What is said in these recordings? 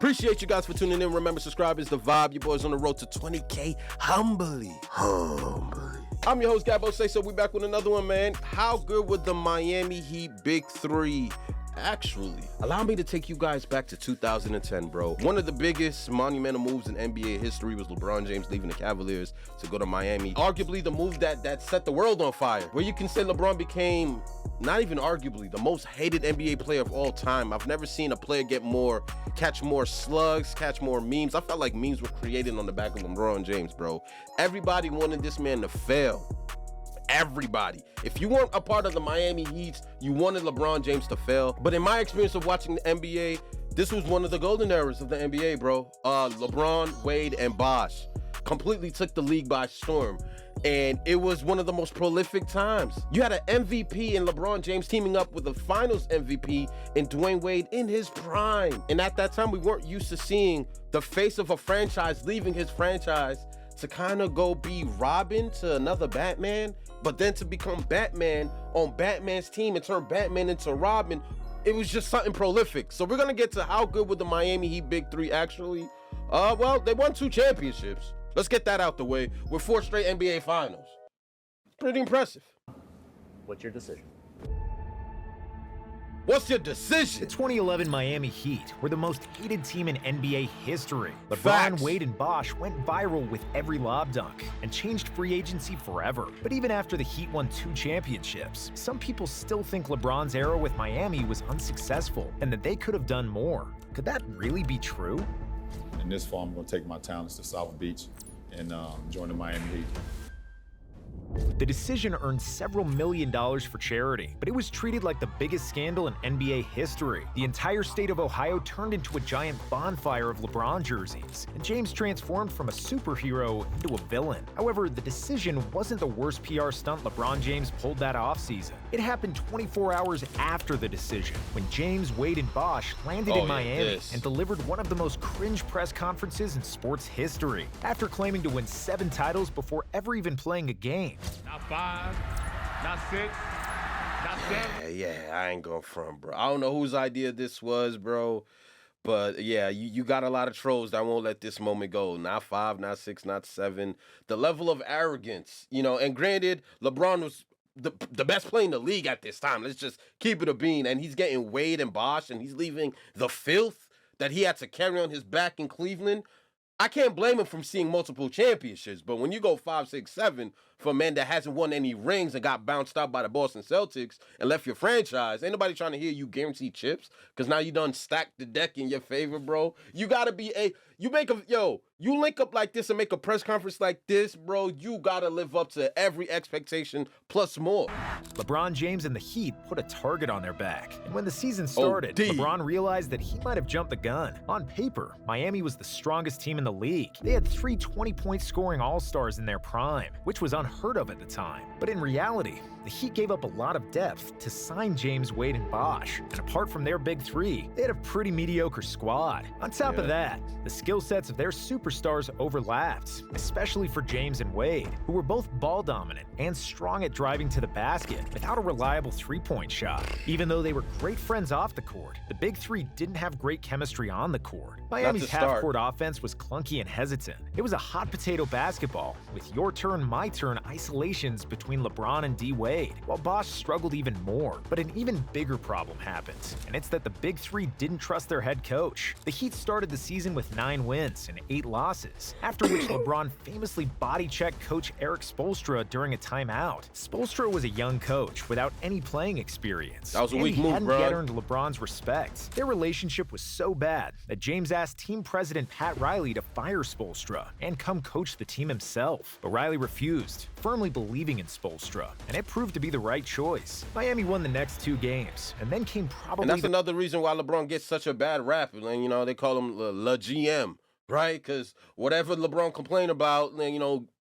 Appreciate you guys for tuning in. Remember, subscribe is the vibe. Your boys on the road to 20K humbly. I'm your host, Gabo Say So. We back with another one, man. How good would the Miami Heat Big Three actually? Allow me to take you guys back to 2010, bro. One of the biggest monumental moves in NBA history was LeBron James leaving the Cavaliers to go to Miami. Arguably the move that set the world on fire, where you can say LeBron became, not even arguably, the most hated NBA player of all time. I've never seen a player catch more slugs, catch more memes. I felt like memes were created on the back of LeBron James, bro. Everybody wanted this man to fail. Everybody. If you weren't a part of the Miami Heat, you wanted LeBron James to fail. But in my experience of watching the NBA, this was one of the golden eras of the NBA, bro. LeBron, Wade, and Bosh completely took the league by storm. And it was one of the most prolific times. You had an MVP in LeBron James teaming up with a finals MVP in Dwayne Wade in his prime. And at that time, we weren't used to seeing the face of a franchise leaving his franchise to kind of go be Robin to another Batman, but then to become Batman on Batman's team and turn Batman into Robin. It was just something prolific. So we're gonna get to how good would the Miami Heat Big Three actually? Well, they won 2 championships. Let's get that out the way with 4 straight NBA finals. Pretty impressive. What's your decision? What's your decision? The 2011 Miami Heat were the most hated team in NBA history. LeBron, Facts. Wade, and Bosh went viral with every lob dunk and changed free agency forever. But even after the Heat won 2 championships, some people still think LeBron's era with Miami was unsuccessful and that they could have done more. Could that really be true? In this fall, I'm going to take my talents to South Beach and join the Miami Heat. The decision earned several $1 million for charity, but it was treated like the biggest scandal in NBA history. The entire state of Ohio turned into a giant bonfire of LeBron jerseys, and James transformed from a superhero into a villain. However, the decision wasn't the worst PR stunt LeBron James pulled that offseason. It happened 24 hours after the decision, when James, Wade, and Bosh landed in Miami and delivered one of the most cringe press conferences in sports history, after claiming to win 7 titles before ever even playing a game. Not 5, not 6, not 7. Yeah, I ain't going front, bro. I don't know whose idea this was, bro. But yeah, you got a lot of trolls that won't let this moment go. Not 5, not 6, not 7. The level of arrogance, and granted, LeBron was the best player in the league at this time. Let's just keep it a bean. And he's getting Wade and Bosh, and he's leaving the filth that he had to carry on his back in Cleveland. I can't blame him from seeing multiple championships, but when you go 5, 6, 7 for a man that hasn't won any rings and got bounced out by the Boston Celtics and left your franchise, ain't nobody trying to hear you guarantee chips because now you done stacked the deck in your favor, bro. You gotta be you link up like this and make a press conference like this, bro, you gotta live up to every expectation plus more. LeBron James and the Heat put a target on their back, and when the season started, LeBron realized that he might have jumped the gun. On paper, Miami was the strongest team in the league. They had 3 20-point scoring all-stars in their prime, which was unheard of at the time. But in reality, the Heat gave up a lot of depth to sign James, Wade, and Bosh, and apart from their big 3, they had a pretty mediocre squad. On top of that, the skill sets of their superstars overlapped, especially for James and Wade, who were both ball-dominant and strong at driving to the basket without a reliable 3-point shot. Even though they were great friends off the court, the big 3 didn't have great chemistry on the court. Miami's half-court offense was clunky and hesitant. It was a hot potato basketball, with your turn, my turn isolations between LeBron and D. Wade, while Bosh struggled even more. But an even bigger problem happened, and it's that the big 3 didn't trust their head coach. The Heat started the season with 9 wins and 8 losses, after which LeBron famously body-checked coach Eric Spoelstra during a timeout. Spoelstra was a young coach without any playing experience. That was a weak move, he hadn't bro. yet earned LeBron's respect. Their relationship was so bad that James asked team president Pat Riley to fire Spoelstra and come coach the team himself. But Riley refused, firmly believing in Spoelstra, and it proved to be the right choice. Miami won the next 2 games, and then came probably And that's another reason why LeBron gets such a bad rap. They call him La GM, right? Because whatever LeBron complain about,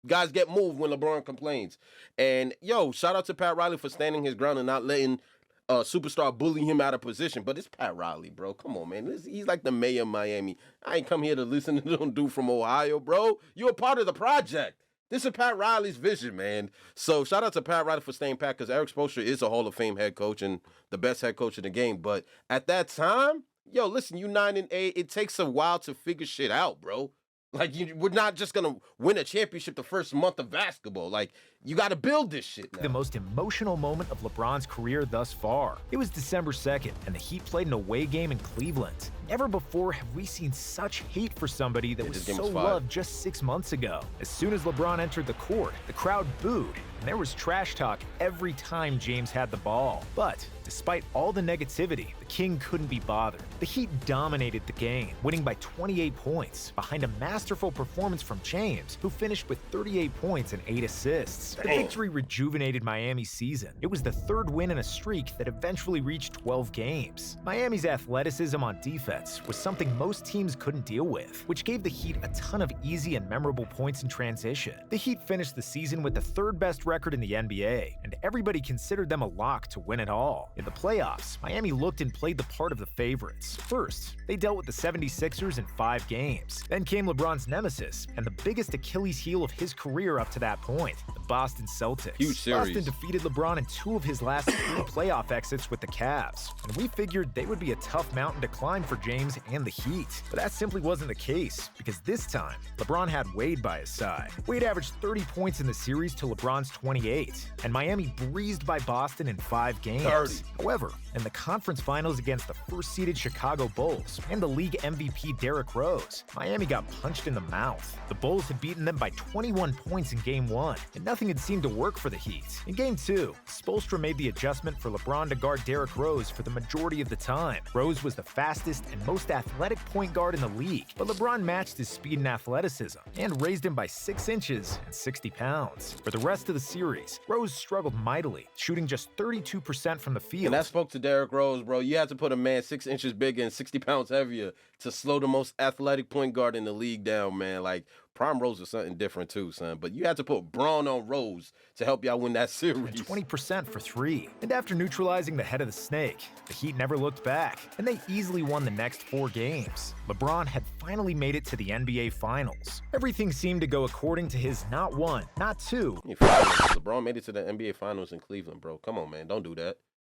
guys get moved when LeBron complains. And, shout out to Pat Riley for standing his ground and not letting superstar bully him out of position. But it's Pat Riley, bro. Come on, man. He's like the mayor of Miami. I ain't come here to listen to them dude from Ohio, bro. You're a part of the project. This is Pat Riley's vision, man. So shout out to Pat Riley for staying pat, because Eric Spoelstra is a Hall of Fame head coach and the best head coach in the game. But at that time, yo, listen, you 9-8. It takes a while to figure shit out, bro. Like, we're not just going to win a championship the first month of basketball. Like, you got to build this shit now. The most emotional moment of LeBron's career thus far. It was December 2nd, and the Heat played an away game in Cleveland. Never before have we seen such hate for somebody that was so loved just 6 months ago. As soon as LeBron entered the court, the crowd booed, and there was trash talk every time James had the ball. But despite all the negativity, the King couldn't be bothered. The Heat dominated the game, winning by 28 points, behind a masterful performance from James, who finished with 38 points and 8 assists. The victory rejuvenated Miami's season. It was the third win in a streak that eventually reached 12 games. Miami's athleticism on defense was something most teams couldn't deal with, which gave the Heat a ton of easy and memorable points in transition. The Heat finished the season with the third best record in the NBA, and everybody considered them a lock to win it all. In the playoffs, Miami looked and played the part of the favorites. First, they dealt with the 76ers in 5 games. Then came LeBron's nemesis, and the biggest Achilles heel of his career up to that point, the Boston Celtics. Huge series. Boston defeated LeBron in 2 of his last 3 playoff exits with the Cavs, and we figured they would be a tough mountain to climb for James and the Heat. But that simply wasn't the case, because this time, LeBron had Wade by his side. Wade averaged 30 points in the series to LeBron's 28, and Miami breezed by Boston in 5 games. 30. However, in the conference finals against the first-seeded Chicago Bulls and the league MVP Derrick Rose, Miami got punched in the mouth. The Bulls had beaten them by 21 points in Game 1, and nothing had seemed to work for the Heat. In Game 2, Spoelstra made the adjustment for LeBron to guard Derrick Rose for the majority of the time. Rose was the fastest and most athletic point guard in the league, but LeBron matched his speed and athleticism and raised him by 6 inches and 60 pounds. For the rest of the series, Rose struggled mightily, shooting just 32% from the field. And that spoke to Derrick Rose, bro. You had to put a man 6 inches bigger and 60 pounds heavier to slow the most athletic point guard in the league down, man. Like, Prime Rose was something different too, son. But you had to put Braun on Rose to help y'all win that series. 20% for 3. And after neutralizing the head of the snake, the Heat never looked back, and they easily won the next 4 games. LeBron had finally made it to the NBA Finals. Everything seemed to go according to his not 1, not 2. LeBron made it to the NBA Finals in Cleveland, bro. Come on, man. Don't do that.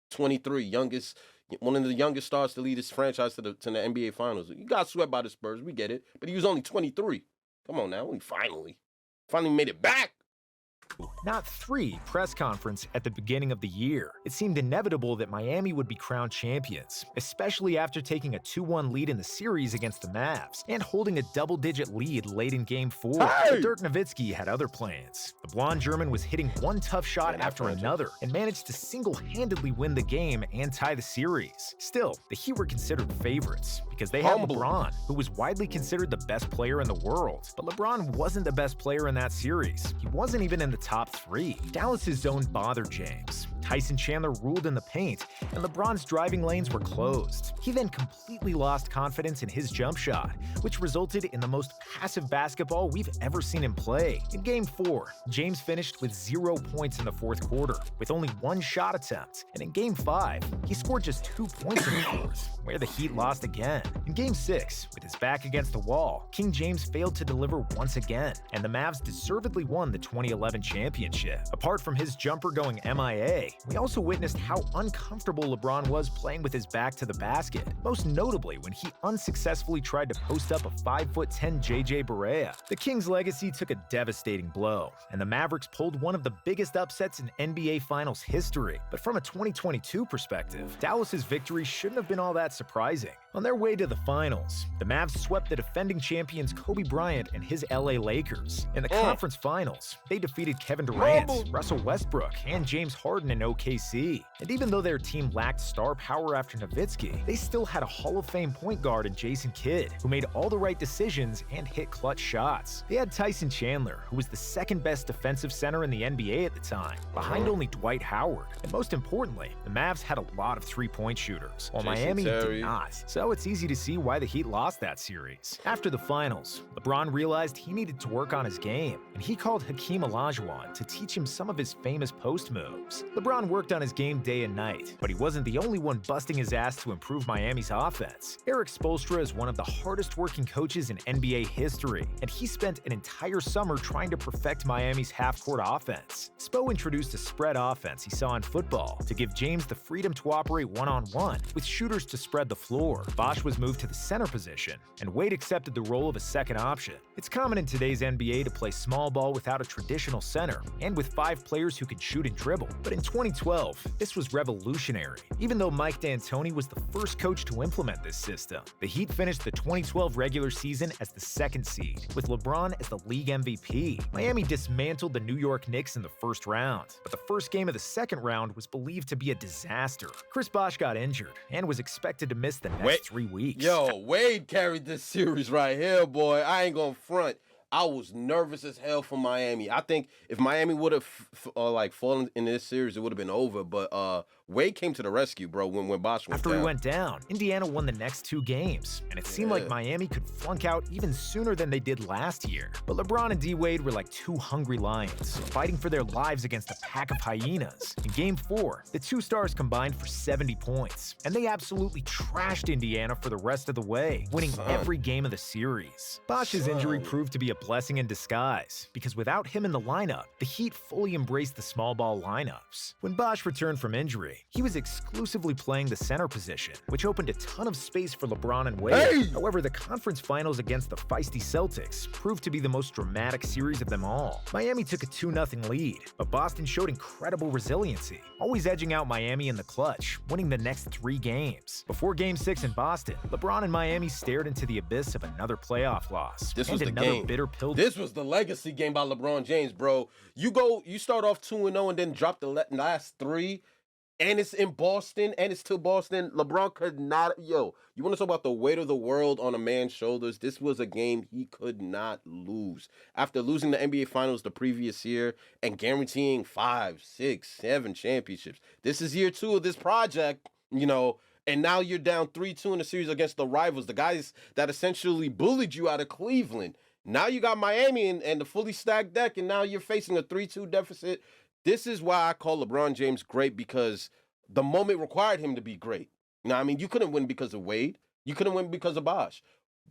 23, one of the youngest stars to lead his franchise to the NBA Finals. You got swept by the Spurs. We get it. But he was only 23. Come on now. We finally made it back. Not 3 press conference at the beginning of the year. It seemed inevitable that Miami would be crowned champions, especially after taking a 2-1 lead in the series against the Mavs and holding a double-digit lead late in Game 4. But Dirk Nowitzki had other plans. The blonde German was hitting one tough shot after another and managed to single-handedly win the game and tie the series. Still, the Heat were considered favorites because they had LeBron, who was widely considered the best player in the world. But LeBron wasn't the best player in that series. He wasn't even in the top 3. Dallas's zone bothered James. Tyson Chandler ruled in the paint, and LeBron's driving lanes were closed. He then completely lost confidence in his jump shot, which resulted in the most passive basketball we've ever seen him play. In Game 4, James finished with 0 points in the 4th quarter, with only 1 shot attempt. And in Game 5, he scored just 2 points in the 4th, where the Heat lost again. In Game 6, with his back against the wall, King James failed to deliver once again, and the Mavs deservedly won the 2011 championship. Apart from his jumper going MIA, we also witnessed how uncomfortable LeBron was playing with his back to the basket, most notably when he unsuccessfully tried to post up a 5'10" JJ Barea. The Kings' legacy took a devastating blow, and the Mavericks pulled one of the biggest upsets in NBA Finals history. But from a 2022 perspective, Dallas's victory shouldn't have been all that surprising. On their way to the finals, the Mavs swept the defending champions Kobe Bryant and his LA Lakers. In the conference finals, they defeated Kevin Durant, Russell Westbrook, and James Harden in OKC. And even though their team lacked star power after Nowitzki, they still had a Hall of Fame point guard in Jason Kidd, who made all the right decisions and hit clutch shots. They had Tyson Chandler, who was the 2nd best defensive center in the NBA at the time, behind only Dwight Howard. And most importantly, the Mavs had a lot of 3-point shooters, while Miami did not. So it's easy to see why the Heat lost that series. After the finals, LeBron realized he needed to work on his game, and he called Hakeem Olajuwon to teach him some of his famous post moves. LeBron worked on his game day and night, but he wasn't the only one busting his ass to improve Miami's offense. Erik Spoelstra is one of the hardest working coaches in NBA history, and he spent an entire summer trying to perfect Miami's half-court offense. Spo introduced a spread offense he saw in football to give James the freedom to operate one-on-one with shooters to spread the floor. Bosh was moved to the center position, and Wade accepted the role of a second option. It's common in today's NBA to play small ball without a traditional center, and with 5 players who can shoot and dribble. But in 2012, this was revolutionary. Even though Mike D'Antoni was the first coach to implement this system, the Heat finished the 2012 regular season as the 2nd seed, with LeBron as the league MVP. Miami dismantled the New York Knicks in the first round, but the first game of the second round was believed to be a disaster. Chris Bosh got injured and was expected to miss the next 3 weeks. Yo, Wade carried this series right here, boy. I ain't gonna front. I was nervous as hell for Miami. I think if Miami would have fallen in this series, it would have been over. But Wade came to the rescue, bro, when Bosh went down. After he went down, Indiana won the next 2 games, and it seemed like Miami could flunk out even sooner than they did last year. But LeBron and D-Wade were like 2 hungry lions, fighting for their lives against a pack of hyenas. In Game 4, the 2 stars combined for 70 points, and they absolutely trashed Indiana for the rest of the way, winning every game of the series. Bosh's injury proved to be a blessing in disguise, because without him in the lineup, the Heat fully embraced the small ball lineups. When Bosh returned from injury, he was exclusively playing the center position, which opened a ton of space for LeBron and Wade. However, the conference finals against the feisty Celtics proved to be the most dramatic series of them all. Miami took a 2-0 lead, but Boston showed incredible resiliency, always edging out Miami in the clutch, winning the next 3 games. Before Game 6 in Boston, LeBron and Miami stared into the abyss of another playoff loss. This was and the another game. Bitter pill. This was the legacy game by LeBron James, bro. You start off 2-0 and then drop the last 3, and it's in Boston, and it's to Boston. LeBron could not, you want to talk about the weight of the world on a man's shoulders? This was a game he could not lose. After losing the NBA Finals the previous year and guaranteeing 5, 6, 7 championships, this is year 2 of this project, and now you're down 3-2 in the series against the rivals, the guys that essentially bullied you out of Cleveland. Now you got Miami and the fully stacked deck, and now you're facing a 3-2 deficit. This is why I call LeBron James great, because the moment required him to be great. You couldn't win because of Wade. You couldn't win because of Bosh.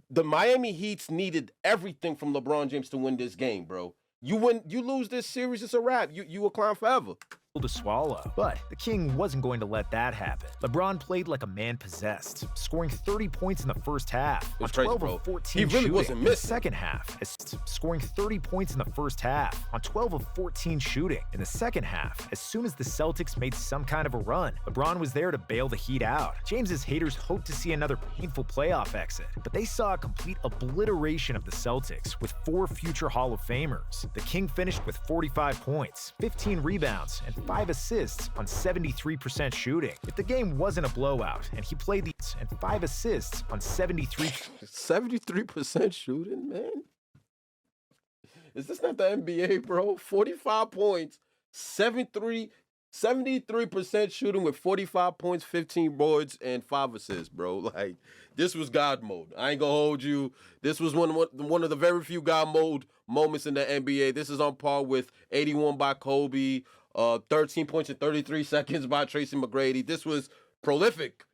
The Miami Heats needed everything from LeBron James to win this game, bro. You lose this series, it's a wrap. You a clown forever. To swallow. But the King wasn't going to let that happen. LeBron played like a man possessed, scoring 30 points in the first half on 12 of 14 he really shooting. wasn't In the missing. second half, scoring 30 points in the first half on 12 of 14 shooting. In the second half, as soon as the Celtics made some kind of a run, LeBron was there to bail the Heat out. James's haters hoped to see another painful playoff exit, but they saw a complete obliteration of the Celtics with 4 future Hall of Famers. The King finished with 45 points, 15 rebounds, and 5 assists on 73% shooting. If the game wasn't a blowout, and he played the and 5 assists on 73% shooting, man. Is this not the NBA, bro? 45 points, 73% shooting with 45 points, 15 boards, and 5 assists, bro. Like, this was God mode. I ain't gonna hold you. This was one of the very few God mode moments in the NBA. This is on par with 81 by Kobe, 13 points in 33 seconds by Tracy McGrady. This was prolific.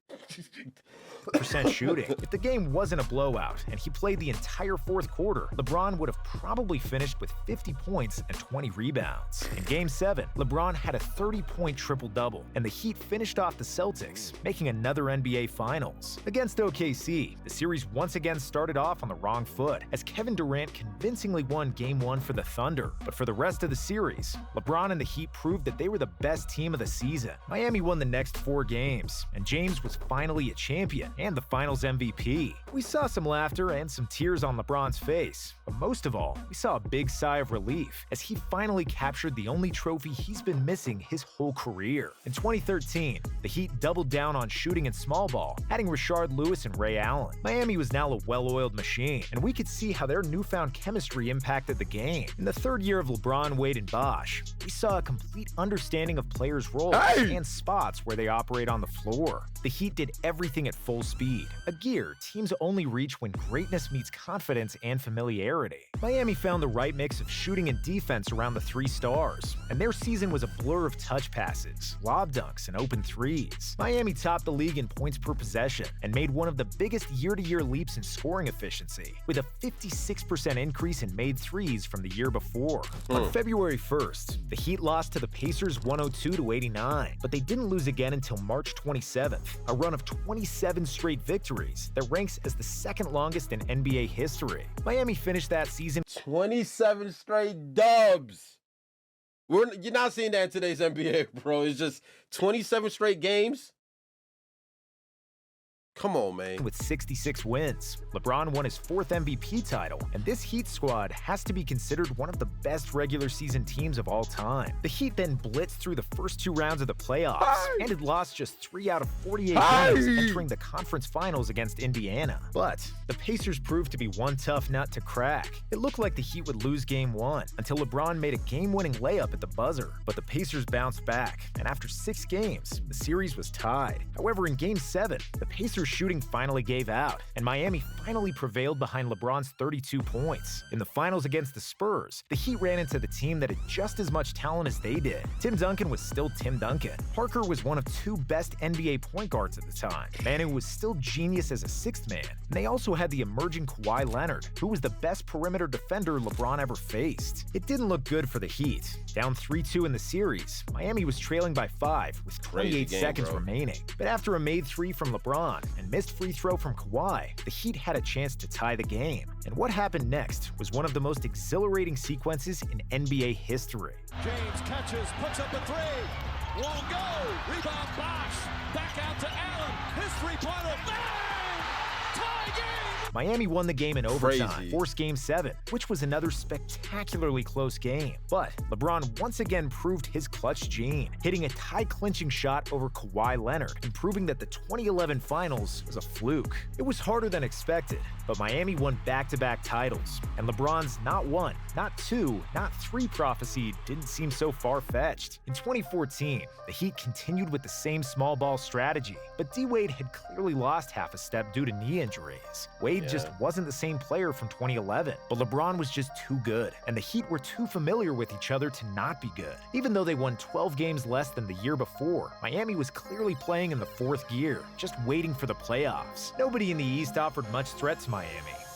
shooting. If the game wasn't a blowout and he played the entire fourth quarter, LeBron would have probably finished with 50 points and 20 rebounds. In Game 7, LeBron had a 30-point triple-double, and the Heat finished off the Celtics, making another NBA Finals. Against OKC, the series once again started off on the wrong foot, as Kevin Durant convincingly won Game 1 for the Thunder. But for the rest of the series, LeBron and the Heat proved that they were the best team of the season. Miami won the next 4 games, and James was finally a champion and the Finals MVP. We saw some laughter and some tears on LeBron's face, but most of all, we saw a big sigh of relief as he finally captured the only trophy he's been missing his whole career. In 2013, the Heat doubled down on shooting and small ball, adding Rashard Lewis and Ray Allen. Miami was now a well-oiled machine, and we could see how their newfound chemistry impacted the game. In the third year of LeBron, Wade, and Bosh, we saw a complete understanding of players' roles and spots where they operate on the floor. The Heat did everything at full speed, a gear teams only reach when greatness meets confidence and familiarity. Miami found the right mix of shooting and defense around the 3 stars, and their season was a blur of touch passes, lob dunks, and open threes. Miami topped the league in points per possession and made one of the biggest year-to-year leaps in scoring efficiency, with a 56% increase in made threes from the year before. On February 1st, the Heat lost to the Pacers 102-89, but they didn't lose again until March 27th, a run of 27 straight victories that ranks as the second longest in NBA history. Miami finished that season 27 straight dubs. You're not seeing that in today's NBA, bro. It's just 27 straight games. Come on, man. With 66 wins. LeBron won his 4th MVP title, and this Heat squad has to be considered one of the best regular season teams of all time. The Heat then blitzed through the first 2 rounds of the playoffs and had lost just 3 out of 48 games, entering the conference finals against Indiana. But the Pacers proved to be one tough nut to crack. It looked like the Heat would lose Game 1 until LeBron made a game-winning layup at the buzzer. But the Pacers bounced back, and after 6 games, the series was tied. However, in Game 7, the Pacers shooting finally gave out, and Miami finally prevailed behind LeBron's 32 points. In the finals against the Spurs, the Heat ran into the team that had just as much talent as they did. Tim Duncan was still Tim Duncan. Parker was one of 2 best NBA point guards at the time. Manu was still genius as a 6th man. And they also had the emerging Kawhi Leonard, who was the best perimeter defender LeBron ever faced. It didn't look good for the Heat. Down 3-2 in the series, Miami was trailing by 5 with 28 seconds remaining. But after a made 3 from LeBron and missed free throw from Kawhi, the Heat had a chance to tie the game. And what happened next was one of the most exhilarating sequences in NBA history. James catches, puts up a 3, won't go, rebound Bosh, back out to Allen, his 3-pointer, bang! Tie game! Miami won the game in overtime, forced Game 7, which was another spectacularly close game. But LeBron once again proved his clutch gene, hitting a tie-clinching shot over Kawhi Leonard and proving that the 2011 Finals was a fluke. It was harder than expected, but Miami won back-to-back titles, and LeBron's not 1, not 2, not 3 prophecy didn't seem so far-fetched. In 2014, the Heat continued with the same small ball strategy, but D-Wade had clearly lost half a step due to knee injuries. Wade just wasn't the same player from 2011, but LeBron was just too good, and the Heat were too familiar with each other to not be good. Even though they won 12 games less than the year before, Miami was clearly playing in the 4th gear, just waiting for the playoffs. Nobody in the East offered much threat to Miami,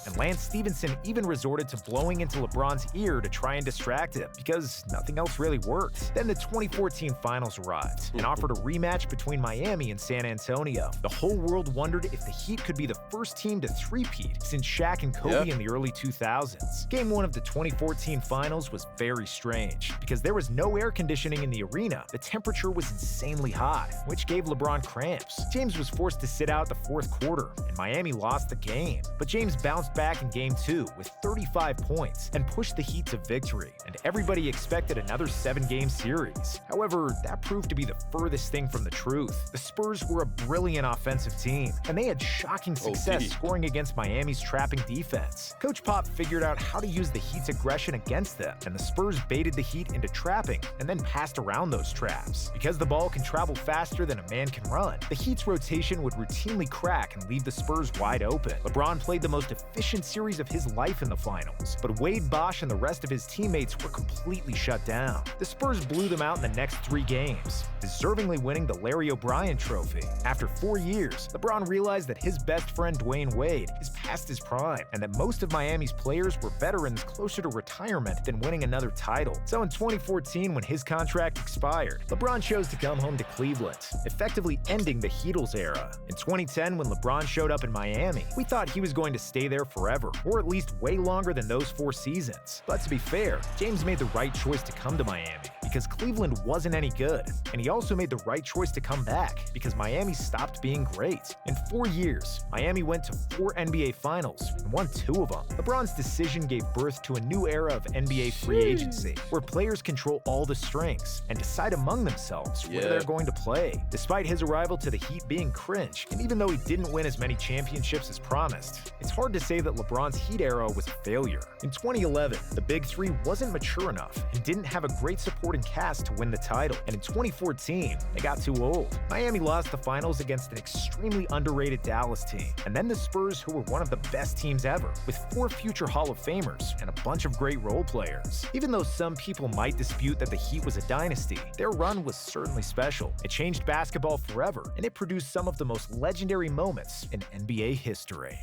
and Lance Stevenson even resorted to blowing into LeBron's ear to try and distract him, because nothing else really worked. Then the 2014 Finals arrived and offered a rematch between Miami and San Antonio. The whole world wondered if the Heat could be the first team to three-peat since Shaq and Kobe in the early 2000s. Game 1 of the 2014 Finals was very strange, because there was no air conditioning in the arena. The temperature was insanely hot, which gave LeBron cramps. James was forced to sit out the 4th quarter, and Miami lost the game. But James bounced back in Game 2 with 35 points and pushed the Heat to victory, and everybody expected another 7-game series. However, that proved to be the furthest thing from the truth. The Spurs were a brilliant offensive team, and they had shocking success scoring against Miami's trapping defense. Coach Pop figured out how to use the Heat's aggression against them, and the Spurs baited the Heat into trapping and then passed around those traps. Because the ball can travel faster than a man can run, the Heat's rotation would routinely crack and leave the Spurs wide open. LeBron played the most efficient series of his life in the finals, but Wade, Bosh, and the rest of his teammates were completely shut down. The Spurs blew them out in the next 3 games, deservingly winning the Larry O'Brien Trophy. After 4 years, LeBron realized that his best friend Dwayne Wade is past his prime, and that most of Miami's players were veterans closer to retirement than winning another title. So in 2014, when his contract expired, LeBron chose to come home to Cleveland, effectively ending the Heatles era. In 2010, when LeBron showed up in Miami, we thought he was going to stay there forever, or at least way longer than those 4 seasons. But to be fair, James made the right choice to come to Miami, because Cleveland wasn't any good, and he also made the right choice to come back, because Miami stopped being great. In 4 years, Miami went to 4 NBA Finals and won 2 of them. LeBron's decision gave birth to a new era of NBA free agency, where players control all the strings and decide among themselves where they're going to play. Despite his arrival to the Heat being cringe, and even though he didn't win as many championships as promised, it's hard to say that LeBron's Heat era was a failure. In 2011, the Big Three wasn't mature enough and didn't have a great supporting cast to win the title, and in 2014, they got too old. Miami lost the finals against an extremely underrated Dallas team, and then the Spurs, who were one of the best teams ever, with 4 future Hall of Famers and a bunch of great role players. Even though some people might dispute that the Heat was a dynasty, their run was certainly special. It changed basketball forever, and it produced some of the most legendary moments in NBA history.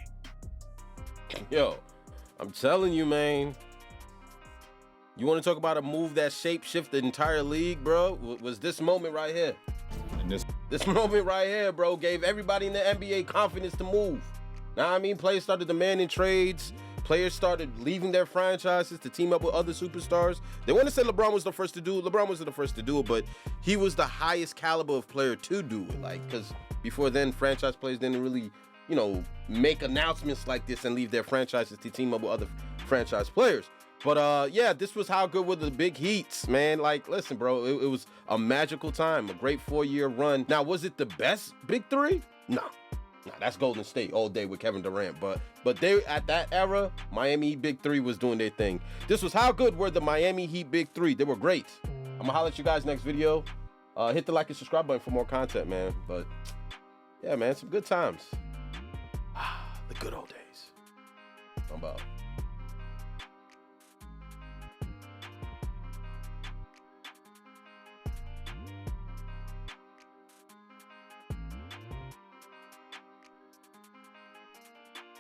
Yo, I'm telling you, man. You want to talk about a move that shape-shifted the entire league, bro? Was this moment right here. And this This moment right here, bro, gave everybody in the NBA confidence to move. Now, I mean, players started demanding trades. Players started leaving their franchises to team up with other superstars. They want to say LeBron was the first to do it. LeBron wasn't the first to do it, but he was the highest caliber of player to do it. Like, because before then, franchise players didn't really, you know, make announcements like this and leave their franchises to team up with other franchise players. But yeah, this was how good were the big Heats, man. Like, listen, bro, it was a magical time, a great 4-year run. Now, was it the best big three? Nah, that's Golden State all day with Kevin Durant. But they, at that era, Miami Heat big three was doing their thing. This was how good were the Miami Heat big three. They were great. I'm gonna holler at you guys next video. Hit the like and subscribe button for more content, man. But yeah, man, some good times. The good old days. I'm about.